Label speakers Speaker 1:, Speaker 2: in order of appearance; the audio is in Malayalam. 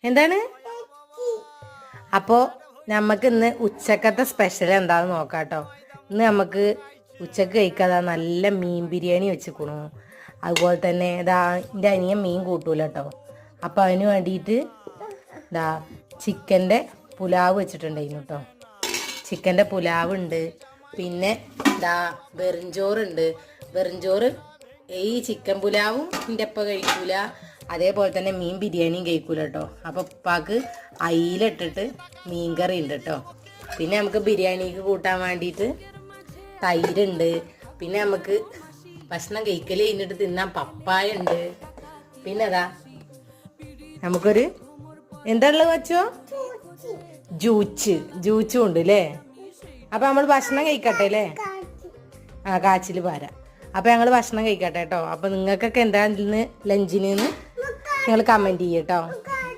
Speaker 1: എന്താണ്? അപ്പോൾ നമുക്ക് ഇന്ന് ഉച്ചക്കത്തെ സ്പെഷ്യൽ എന്താണെന്ന് നോക്കാം കേട്ടോ. ഇന്ന് നമുക്ക് ഉച്ചക്ക് കഴിക്കാതെ നല്ല മീൻ ബിരിയാണി വെച്ചിക്കണു. അതുപോലെ തന്നെ ഇതാ എൻ്റെ അനിയൻ മീൻ കൂട്ടൂല കേട്ടോ. അപ്പോൾ അതിന് വേണ്ടിയിട്ട് ഇതാ ചിക്കൻ്റെ പുലാവ് വെച്ചിട്ടുണ്ടായിരുന്നു കേട്ടോ. ചിക്കൻ്റെ പുലാവ് ഉണ്ട്. പിന്നെ ഇതാ വെറുംചോറുണ്ട്. വെറുംചോറ് ഈ ചിക്കൻ പുലാവും എൻ്റെ ഒപ്പം കഴിക്കൂല, അതേപോലെ തന്നെ മീൻ ബിരിയാണിയും കഴിക്കൂല കേട്ടോ. അപ്പോൾ ഉപ്പാക്ക് അയിലിട്ടിട്ട് മീൻ കറി ഉണ്ട് കേട്ടോ. പിന്നെ നമുക്ക് ബിരിയാണിക്ക് കൂട്ടാൻ വേണ്ടിയിട്ട് തൈരുണ്ട്. പിന്നെ നമുക്ക് ഭക്ഷണം കഴിക്കൽ കഴിഞ്ഞിട്ട് തിന്നാൻ പപ്പായ ഉണ്ട്. പിന്നെ അതാ നമുക്കൊരു എന്താ ഉള്ളത് വെച്ചോ, ജ്യൂച്ചും ഉണ്ട് അല്ലേ. അപ്പം നമ്മൾ ഭക്ഷണം കഴിക്കട്ടെ അല്ലേ. കാച്ചിൽ പാര. അപ്പം ഞങ്ങൾ ഭക്ഷണം കഴിക്കട്ടെ കേട്ടോ. അപ്പം നിങ്ങൾക്കൊക്കെ എന്താ ഇന്ന് ലഞ്ചിന് നിങ്ങൾ കമൻറ്റ് ചെയ്യട്ടോ.